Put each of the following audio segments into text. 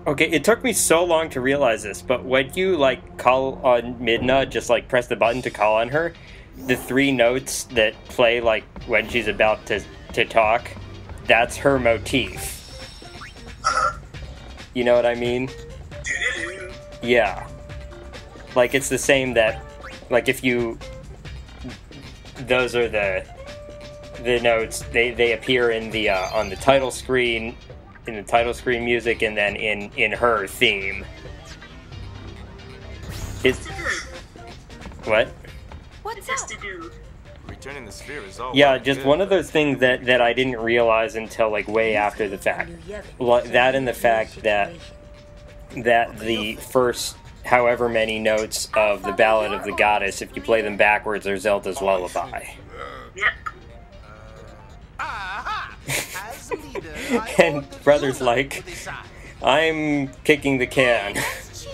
Okay, it took me so long to realize this, but when you, like, call on Midna, just, like, press the button to call on her, the 3 notes that play, like, when she's about to talk, that's her motif. You know what I mean? Yeah. Like, it's the same that, like, if you... Those are the notes, they appear in the, on the title screen, in the title screen music, and then in her theme. What? What's up? Returning the sphere is all Yeah, just one of those things that I didn't realize until, like, way after the fact. That and the fact that the first however many notes of the Ballad of the Goddess, if you play them backwards, are Zelda's Lullaby. And Brother's like, I'm kicking the can.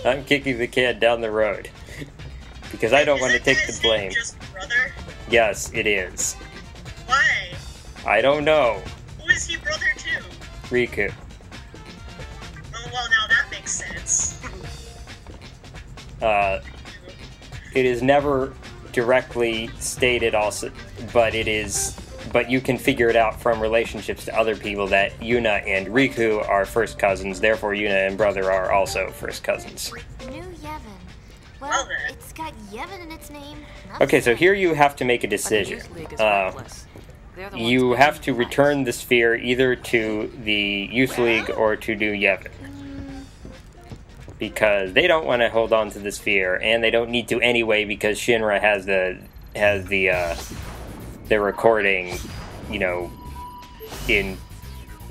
I'm kicking the can down the road. Because I don't want to take the blame. Just brother? Yes, it is. Why? I don't know. Who is he brother to? Riku. Oh, well, now that makes sense. It is never directly stated also, but you can figure it out from relationships to other people that Yuna and Riku are first cousins, therefore Yuna and Brother are also first cousins. New Yevon. Well, it's got Yevon in its name. Okay, so here you have to make a decision. You have to return the sphere either to the Youth League or to New Yevon. Because they don't want to hold on to the sphere, and they don't need to anyway because Shinra has the recording, you know,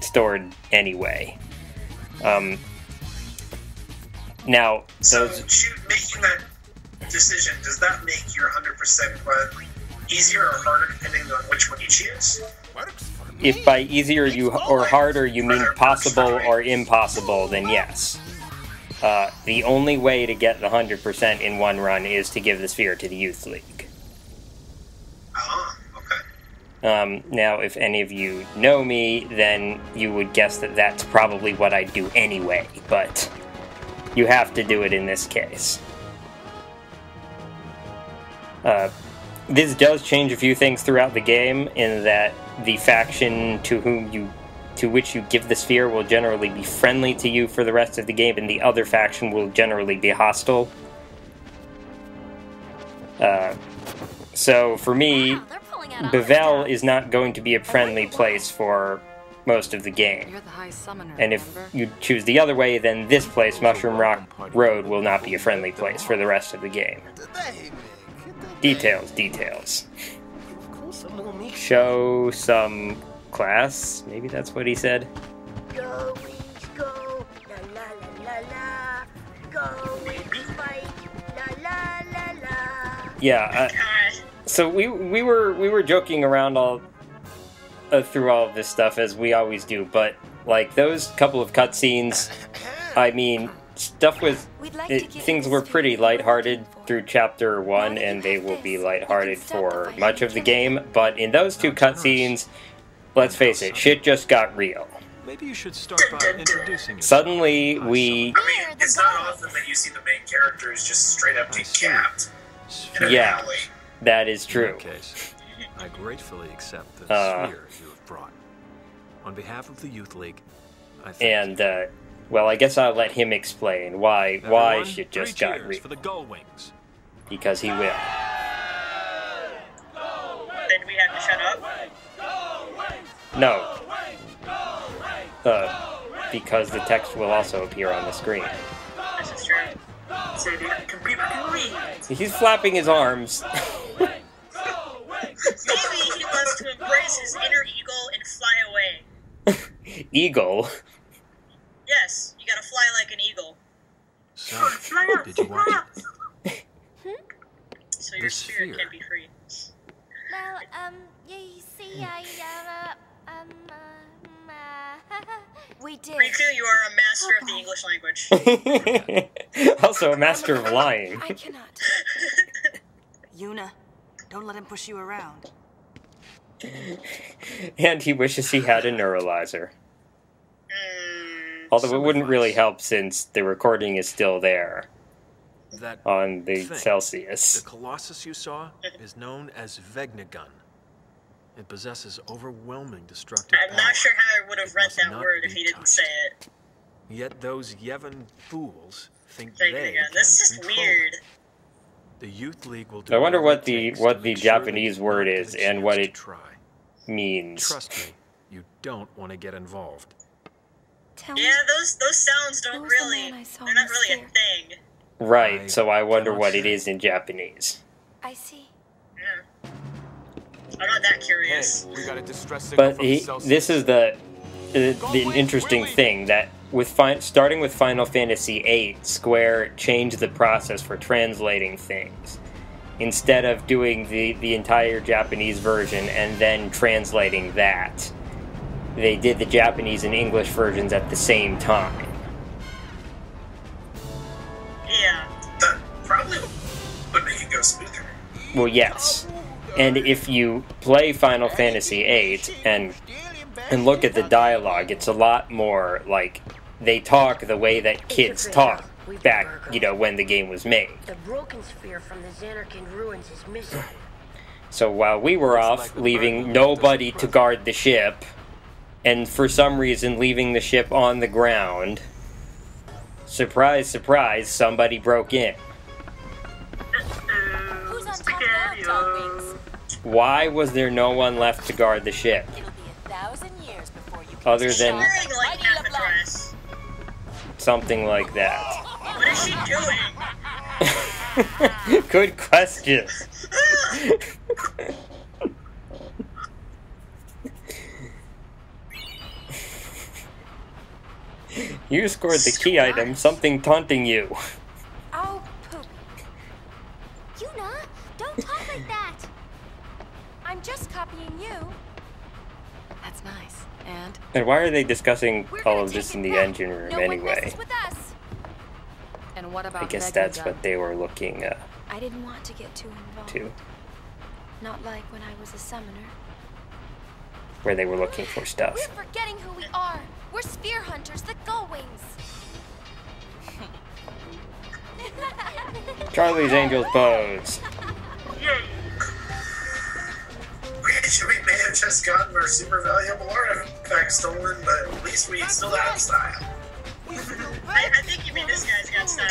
stored anyway. Now, so making that decision, does that make your 100% run easier or harder depending on which one you choose? If by easier or harder you mean possible or impossible, then yes. The only way to get the 100% in one run is to give the sphere to the Youth League. Oh, okay. Now, if any of you know me, then you would guess that that's probably what I'd do anyway, but you have to do it in this case. This does change a few things throughout the game, in that the faction to which you give the sphere will generally be friendly to you for the rest of the game, and the other faction will generally be hostile. So for me, Bevelle is not going to be a friendly place for most of the game. And if you choose the other way, then this place, Mushroom Rock Road, will not be a friendly place for the rest of the game. Details, details. Show some class, maybe that's what he said. Go, go, la la la la la. Go, fight, la la la la. Yeah. So we were joking around all through all of this stuff as we always do, but like those couple of cutscenes, I mean, stuff was things were pretty lighthearted through chapter 1, and they will be lighthearted for much of the game. But in those 2 cutscenes, let's face it, shit just got real. Maybe you should start by introducing yourself. Suddenly, we... I mean, it's not often that you see the main characters just straight up get capped in an Yeah, alley. that is true. In that case, I gratefully accept the sphere you have brought. On behalf of the Youth League, I thank you. Well, I guess I'll let him explain why Everyone, shit just 3 got cheers real. for the Gullwings. Because he will. Then we have to shut up? No. Because the text will also appear on the screen. This is true. So the computer can read. He's flapping his arms. Maybe he wants to embrace his inner eagle and fly away. Eagle? Yes, you gotta fly like an eagle. So, did you watch it? So your spirit can be free. Well, you see, we did. Riku, you are a master of the English language. Also a master of lying. I cannot. Yuna, don't let him push you around. And he wishes he had a neuralizer. Although it wouldn't really help since the recording is still there That on the thing, Celsius. the Colossus you saw is known as Vegnagun. It possesses overwhelming destructive I'm power. not sure how I would have It read must that not word if be he didn't touched. say it. Yet those Yevon fools think Take they it again. can This is control weird. it. The Youth League will do I wonder whatever what it the takes what to the make sure they Japanese do word not is get a and what chance it to try. means. Trust me, you don't want to get involved. Tell me. Yeah, those sounds don't Who was the really. man I saw They're in not the really a sphere? thing. Right, so I wonder cannot what it say. is in Japanese. I see. Yeah. I'm not that curious. We got a distress signal But from Celsius. this is the interesting thing that with starting with Final Fantasy VIII, Square changed the process for translating things. Instead of doing the entire Japanese version and then translating that, they did the Japanese and English versions at the same time. Yeah. That probably would make it go smoother. Well, yes. And if you play Final Fantasy VIII and look at the dialogue, it's a lot more like they talk the way that kids talk back, when the game was made. The broken sphere from the Xanarkand ruins is missing. So while we were off, leaving nobody to guard the ship, and for some reason leaving the ship on the ground, surprise, surprise, somebody broke in. Who's on top now, Gullwings? Why was there no one left to guard the ship? It'll be 1,000 years before you Other She's than wearing like half a dress. something like that. What is she doing? Good question. You scored the key item, something taunting you. Oh, poop. Yuna, don't talk like that. I'm just copying you. That's nice. And And why are they discussing We're all gonna of this take in it the back. engine room No one anyway? messes with us. what about I guess Vegnagun? that's what they were looking I didn't want to get too involved. to, Not like when I was a summoner. where they were looking for stuff. We're forgetting who we are. We're sphere hunters, the Gullwings. Charlie's Angels pose. We may have just gotten our super valuable artifact stolen, but at least we still have style. I think you mean this guy's got style.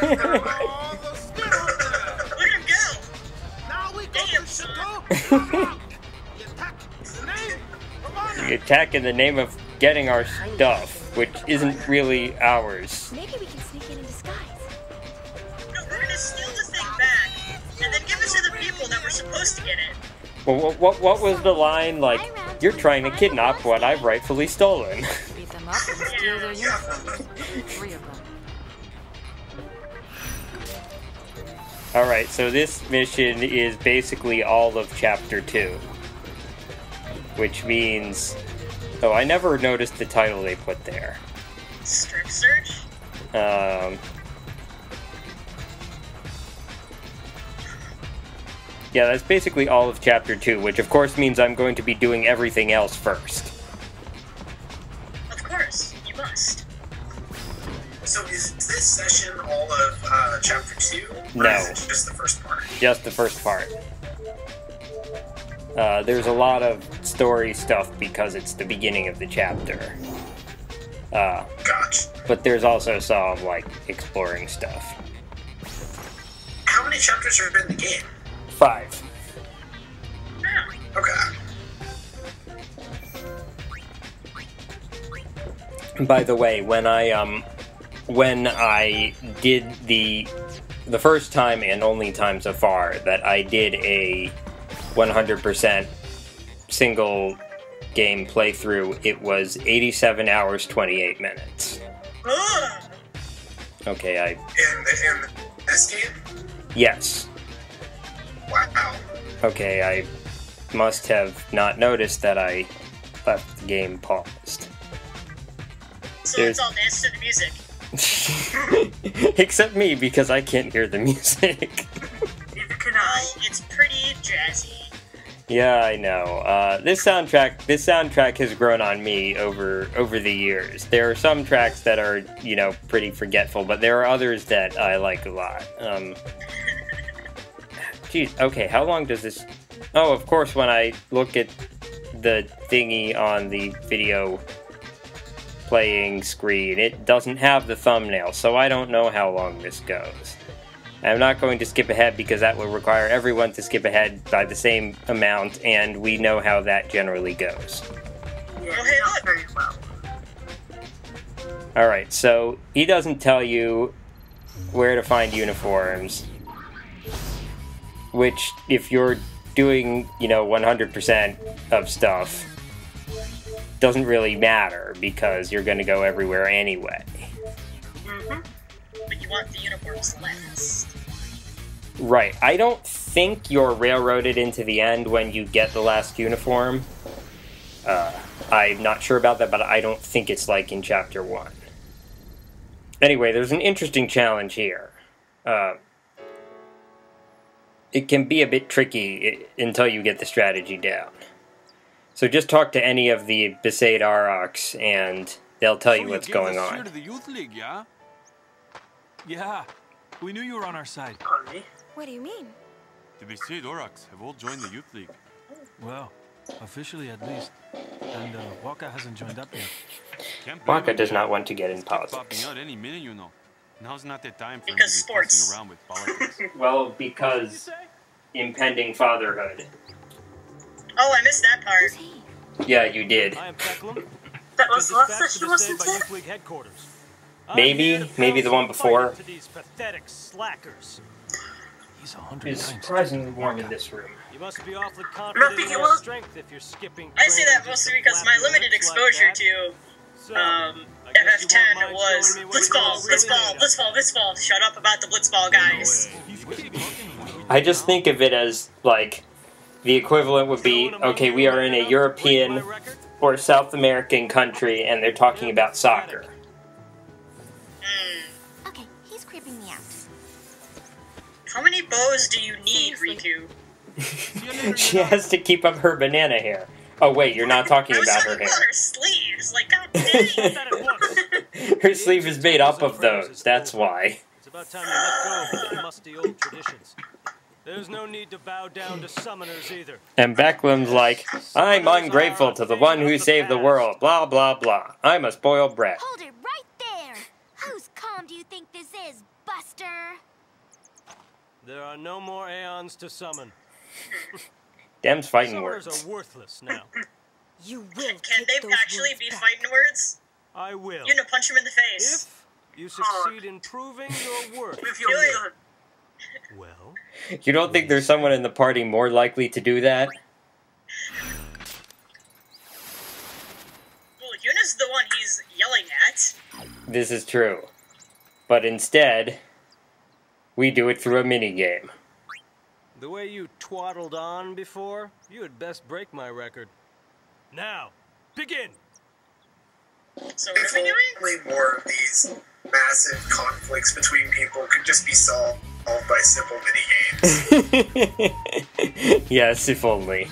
Never mind. Look at him go! Now we go Damn, to son. Chicago. The attack is the name. Come on. We attack in the name of getting our stuff, which isn't really ours. Maybe we can sneak in disguise. No, we're gonna steal the thing back, and then give it to the people that were supposed to get it. Well, what was the line like? You're trying to kidnap what I've rightfully stolen. Beat them up and steal their uniforms. 3 of them. Alright, so this mission is basically all of Chapter 2. Which means... Oh, I never noticed the title they put there. Strip search? Yeah, that's basically all of Chapter 2, which of course means I'm going to be doing everything else first. Of course, you must. So is this session all of Chapter 2? Or No. is it just the first part? Just the first part. There's a lot of story stuff because it's the beginning of the chapter. Gotcha. But there's also some, like, exploring stuff. How many chapters are in the game? 5. Okay. By the way, when I did the first time and only time so far that I did a 100% single game playthrough, it was 87 hours 28 minutes. Ugh. Okay, In this game? yes. Wow. Okay, I must have not noticed that I left the game paused. So There's- let's all dance to the music. Except me, because I can't hear the music. Neither can I. It's pretty jazzy. Yeah, I know. This soundtrack has grown on me over the years. There are some tracks that are, you know, pretty forgetful, but there are others that I like a lot. Geez, okay, how long does this... Oh, of course, when I look at the thingy on the video playing screen, it doesn't have the thumbnail, so I don't know how long this goes. I'm not going to skip ahead because that will require everyone to skip ahead by the same amount, and we know how that generally goes. Yeah, Oh, hey, not look. very well. Alright, so he doesn't tell you where to find uniforms, which, if you're doing, you know, 100% of stuff, doesn't really matter because you're going to go everywhere anyway. But you want the uniforms last. Right. I don't think you're railroaded into the end when you get the last uniform. I'm not sure about that, but I don't think it's like in Chapter 1. Anyway, there's an interesting challenge here. It can be a bit tricky until you get the strategy down. So just talk to any of the Besaid Aurochs, and they'll tell you what's going Here on. to the Youth League, yeah? Yeah, we knew you were on our side. Pardon me? What do you mean? The Besaid Aurochs have all joined the Youth League. Well, officially at least. And Waka hasn't joined up yet. Can't blame Waka them. does not want to get in Keep popping politics. out any minute, you know. Now's not the time for Because him to be sports. messing around with politics. Well, because impending fatherhood. Oh, I missed that part. Who's he? Yeah, you did. I am Peckham. That was last session, wasn't it? Youth League headquarters. Maybe the one before. To these pathetic slackers. He's 100 It's times. surprisingly warm in this room. You must be awfully Not confident think in it your was. strength if you're skipping. I say that training mostly just because to my flap your limited lips like exposure that. to So, I guess you FF10 won't mind was showing me what you're Blitzball, really Blitzball, made of. Blitzball, Blitzball. Shut up about the Blitzball, guys. I just think of it as, like, the equivalent would be, okay, we are in a European or South American country, and they're talking about soccer. Okay, he's creeping me out. How many bows do you need, Seriously. Riku? She has to keep up her banana hair. Oh, wait, you're not talking I was about her talking hair. about her sleeves. Like, god dang. Her sleeve is made up of those, that's why. It's about time you let go of those musty old traditions. There's no need to bow down to summoners either. And Becklam's like, I'm ungrateful to the one who saved the world, blah, blah, blah. I'm a spoiled brat. Hold it right there! Whose calm do you think this is, Buster? There are no more Aeons to summon. Them's fighting Summoners words. are worthless now. You will Can take they those actually words be back. fighting words? I will. You know, punch him in the face. If you succeed in proving your worth. With your Do it. gun. Well, You don't think there's someone in the party more likely to do that? Well, Yuna's the one he's yelling at. This is true. But instead, we do it through a minigame. the way you twaddled on before, you had best break my record. Now, begin! So what If are we doing? only more of these massive conflicts between people could just be solved by simple minigames. Yes, if only.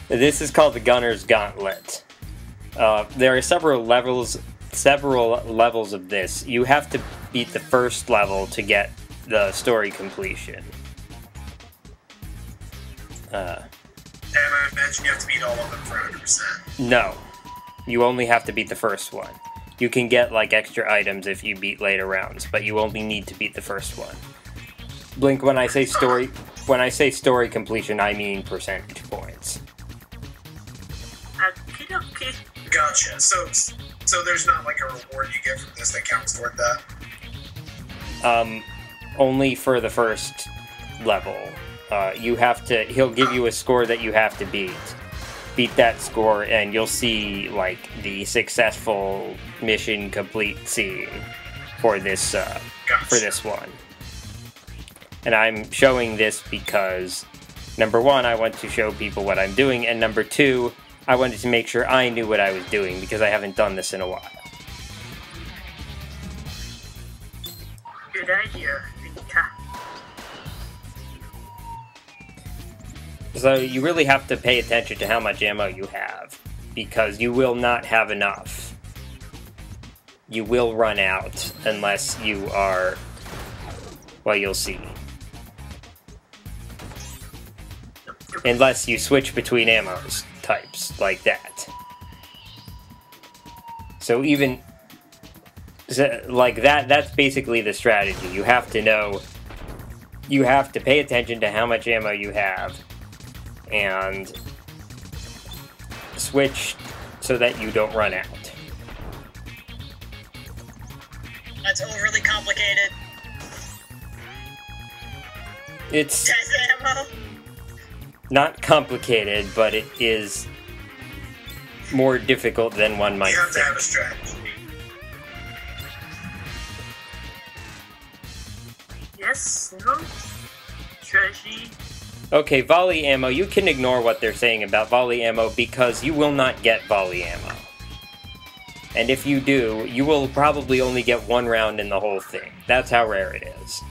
This is called the Gunner's Gauntlet. There are several levels of this. You have to beat the first level to get the story completion. And I imagine you have to beat all of them for 100%. No. You only have to beat the first one. You can get, like, extra items if you beat later rounds, but you only need to beat the first one. Blinkk, when I say story completion, I mean percentage points. Okay. Gotcha. So there's not like a reward you get from this that counts toward that? Only for the first level. He'll give you a score that you have to beat. Beat that score and you'll see, like, the successful mission complete scene for this, for this one. And I'm showing this because, number one, I want to show people what I'm doing, and number two, I wanted to make sure I knew what I was doing because I haven't done this in a while. Good idea, Vika. So you really have to pay attention to how much ammo you have, because you will not have enough. You will run out unless you are... well, you'll see. Unless you switch between ammo types, like that. So even... like that's basically the strategy. You have to know... you have to pay attention to how much ammo you have, and switch so that you don't run out. That's overly complicated. It's Test ammo. not complicated, but it is more difficult than one might You have to think. have a strategy. Yes, no? Strategy. Okay, volley ammo, you can ignore what they're saying about volley ammo because you will not get volley ammo. And if you do, you will probably only get one round in the whole thing. That's how rare it is.